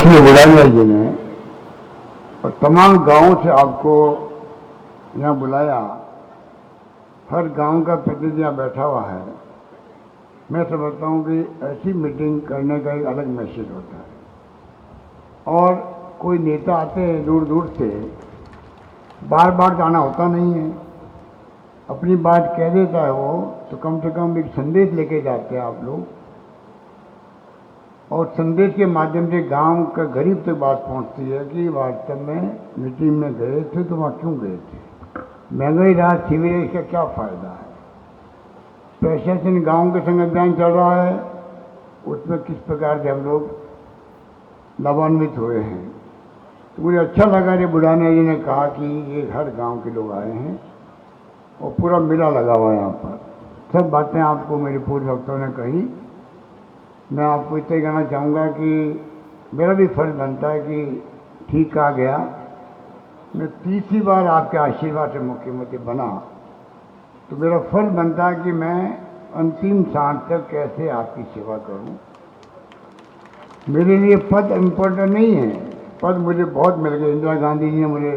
श्री बुढ़ानिया जी ने और तमाम गांवों से आपको यहाँ बुलाया। हर गांव का प्रतिनिधि यहाँ बैठा हुआ है। मैं समझता हूँ कि ऐसी मीटिंग करने का एक अलग मैसेज होता है। और कोई नेता आते हैं दूर दूर से, बार बार जाना होता नहीं है, अपनी बात कह देता है वो, तो कम से कम एक संदेश लेके जाते हैं आप लोग, और संदेश के माध्यम से गांव का गरीब तक बात पहुंचती है कि वास्तव में मीटिंग में गए थे तो वहाँ क्यों गए थे, महंगाई राहत सीवरेज का क्या फायदा है, प्रशासन गांव के संग अभियान चल रहा है, उसमें किस प्रकार से हम लोग लाभान्वित हुए हैं। तो मुझे अच्छा लगा रे बुढ़ानिया जी ने कहा कि ये हर गांव के लोग आए हैं और पूरा मेला लगा हुआ है यहाँ पर। सब बातें आपको मेरे पूर्व वक्ताओं ने कही। मैं आपको इतना कहना चाहूँगा कि मेरा भी फर्ज बनता है कि ठीक कहा गया। मैं तीसरी बार आपके आशीर्वाद से मुख्यमंत्री बना, तो मेरा फर्ज बनता है कि मैं अंतिम सांस तक कैसे आपकी सेवा करूं। मेरे लिए पद इम्पोर्टेंट नहीं है, पद मुझे बहुत मिल गए। इंदिरा गांधी जी ने मुझे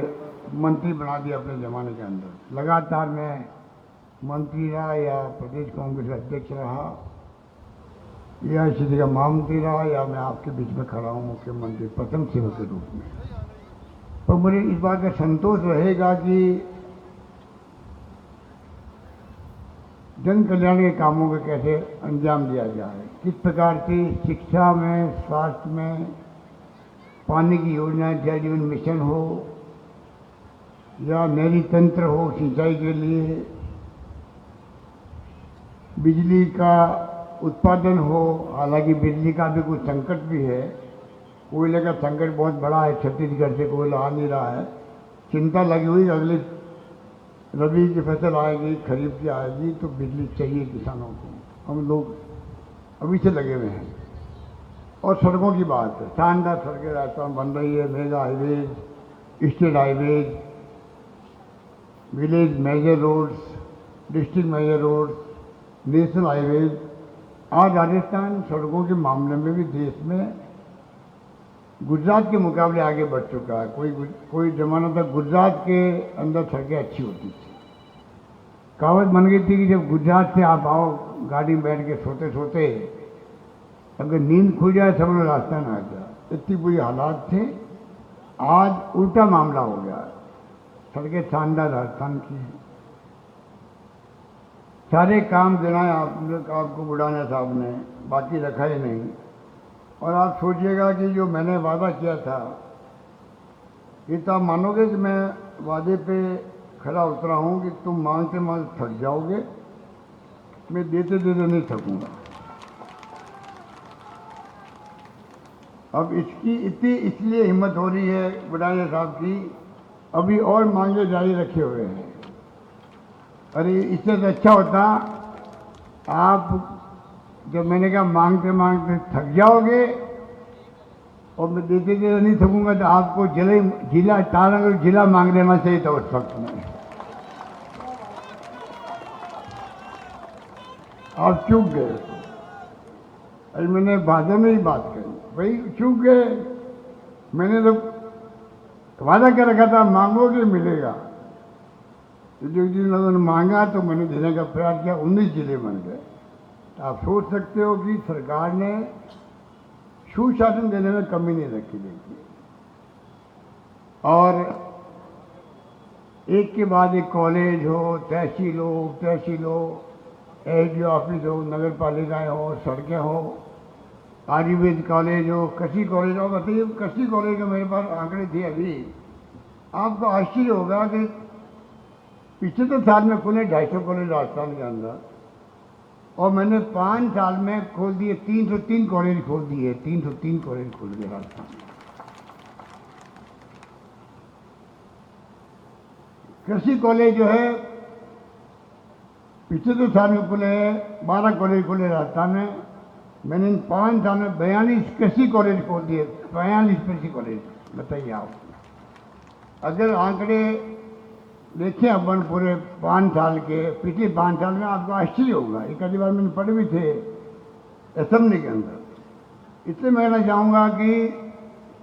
मंत्री बना दिया अपने ज़माने के अंदर। लगातार मैं मंत्री रहा या प्रदेश कांग्रेस अध्यक्ष रहा या इसी का महामंत्री रहा या मैं आपके बीच में खड़ा हूँ मुख्यमंत्री प्रथम सेवक के रूप में। पर मुझे इस बात का संतोष रहेगा कि जन कल्याण के कामों को कैसे अंजाम दिया जाए, किस प्रकार से शिक्षा में, स्वास्थ्य में, पानी की योजना, जल जीवन मिशन हो या नहरी तंत्र हो सिंचाई के लिए, बिजली का उत्पादन हो। हालांकि बिजली का भी कुछ संकट भी है, कोयले का संकट बहुत बड़ा है, छत्तीसगढ़ से कोयला आ नहीं रहा है। चिंता लगी हुई, अगले रबी की फसल आएगी, खरीफ की आएगी, तो बिजली चाहिए किसानों को। हम लोग अभी से लगे हुए हैं। और सड़कों की बात है, शानदार सड़कें राजस्थान बन रही है, mega highways, state highways, village major roads, district major roads, national highways. आज राजस्थान सड़कों के मामले में भी देश में गुजरात के मुकाबले आगे बढ़ चुका है। कोई जमाना तक गुजरात के अंदर सड़कें अच्छी होती थी। कहावत बन गई थी कि जब गुजरात से आप आओ गाड़ी में बैठ के सोते सोते, अगर नींद खुल जाए सब लोग राजस्थान आ जाए, इतनी बुरी हालात थे। आज उल्टा मामला हो गया। सड़कें शानदार राजस्थान की हैं। सारे काम दिलाए आपको बुढ़ानिया साहब ने, बाकी रखा ही नहीं। और आप सोचिएगा कि जो मैंने वादा किया था, ये तो आप मानोगे कि मैं वादे पे खरा उतरा हूँ कि तुम मांगते मांगते थक जाओगे, मैं देते देते नहीं थकूंगा। अब इसकी इतनी इसलिए हिम्मत हो रही है बुढ़ानिया साहब की, अभी और मांगे जारी रखे हुए हैं। अरे इससे तो अच्छा होता आप, जब मैंने कहा मांगते मांगते थक जाओगे और मैं देते देते नहीं थकूंगा, तो आपको जिला तारागढ़ जिला मांग लेना चाहिए था उस वक्त में। आप चूक गए। अरे मैंने भाषा में ही बात करी, भाई चूक गए। मैंने तो वादा कर रखा था मांगोगे मिलेगा। जो जिन लोगों ने मांगा तो मैंने देने का प्रयास किया, 19 जिले बन गए। आप सोच सकते हो कि सरकार ने सुशासन देने में कमी नहीं रखी। देखिए, और एक के बाद एक कॉलेज हो, तहसील हो, एसडीओ ऑफिस हो, नगर पालिकाएँ हो, सड़कें हो, आयुर्वेद कॉलेज हो, कृषि कॉलेज हो। बताइए, कृषि कॉलेज का मेरे पास आंकड़े थे अभी। आपको आश्चर्य होगा कि पिछले साल में खुले 250 कॉलेज राजस्थान के अंदर, और मैंने 5 साल में खोल दिए 303 कॉलेज खोल दिए। 303 कॉलेज खोल दिए राजस्थान में। कृषि कॉलेज जो है पिछले साल में खुले 12 कॉलेज खुले राजस्थान में। मैंने इन 5 साल में 42 कृषि कॉलेज खोल दिए। 42 कृषि कॉलेज। बताइए आप, अगर आंकड़े देखें अपन पूरे 5 साल के, पिछले 5 साल में, आपको आश्चर्य होगा। एक आधी बार मैंने पढ़े भी थे असेंबली के अंदर। इसलिए मैं कहना चाहूँगा कि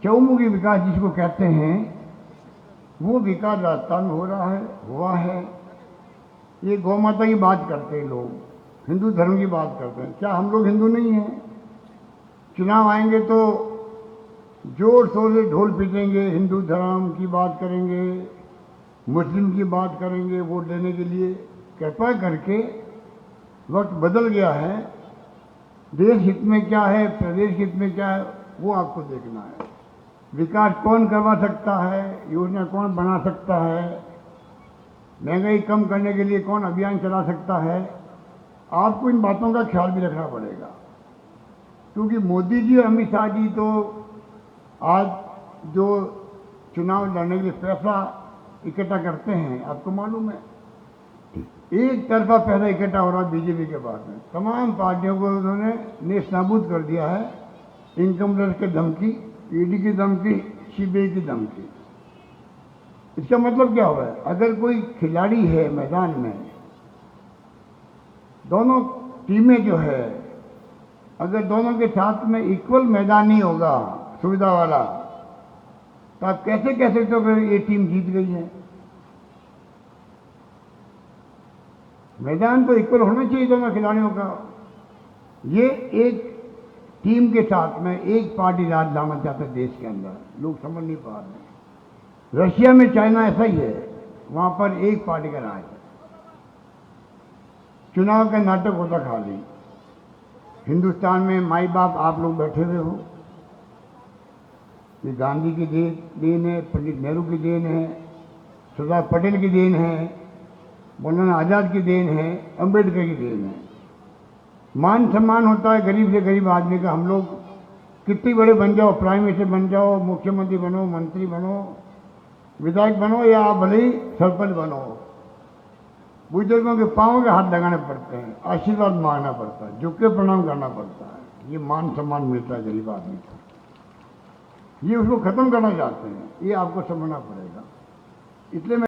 चौमुखी विकास जिसको कहते हैं, वो विकास राजस्थान में हो रहा है, हुआ है। ये गौ माता की बात करते हैं लोग, हिंदू धर्म की बात करते हैं। क्या हम लोग हिंदू नहीं हैं? चुनाव आएंगे तो जोर शोर से ढोल पीटेंगे, हिंदू धर्म की बात करेंगे, मुस्लिम की बात करेंगे वोट देने के लिए। कृपा करके वक्त बदल गया है, देश हित में क्या है, प्रदेश हित में क्या है, वो आपको देखना है। विकास कौन करवा सकता है, योजना कौन बना सकता है, महंगाई कम करने के लिए कौन अभियान चला सकता है, आपको इन बातों का ख्याल भी रखना पड़ेगा। क्योंकि मोदी जी और अमित शाह जी तो आज जो चुनाव लड़ने के लिए पैसा इकट्ठा करते हैं, आपको मालूम है, एक तरफा पैसा इकट्ठा हो रहा है बीजेपी के बाद में। तमाम पार्टियों को उन्होंने नेस्तनाबूद कर दिया है, इनकम टैक्स की धमकी, ईडी की धमकी, सीबीआई की धमकी। इसका मतलब क्या हुआ है? अगर कोई खिलाड़ी है मैदान में, दोनों टीमें जो है, अगर दोनों के साथ में इक्वल मैदान नहीं होगा सुविधा वाला, तो आप कैसे कह सकते हो कि ये टीम जीत गई है? मैदान तो इक्वल होना चाहिए दोनों खिलाड़ियों का। ये एक टीम के साथ में एक पार्टी राज लाना चाहते हैं देश के अंदर, लोग समझ नहीं पा रहे। रशिया में, चाइना ऐसा ही है, वहां पर एक पार्टी का राज है, चुनाव का नाटक होता खाली। हिंदुस्तान में माई बाप आप लोग बैठे हुए हो, ये गांधी की देन है, पंडित नेहरू की देन है, सरदार पटेल की देन है, मौलाना आज़ाद की देन है, अंबेडकर की देन है। मान सम्मान होता है गरीब से गरीब आदमी का। हम लोग कितने बड़े बन जाओ, प्राइम मिनिस्टर बन जाओ, मुख्यमंत्री बनो, मंत्री बनो, विधायक बनो, या आप भले ही सरपंच बनो, बुजुर्गों के पाँव के हाथ लगाने पड़ते हैं, आशीर्वाद मांगना पड़ता है, झुक के प्रणाम करना पड़ता है। ये मान सम्मान मिलता है गरीब आदमी को, ये उसको खत्म करना चाहते हैं, ये आपको समझना पड़ेगा। इसलिए मैं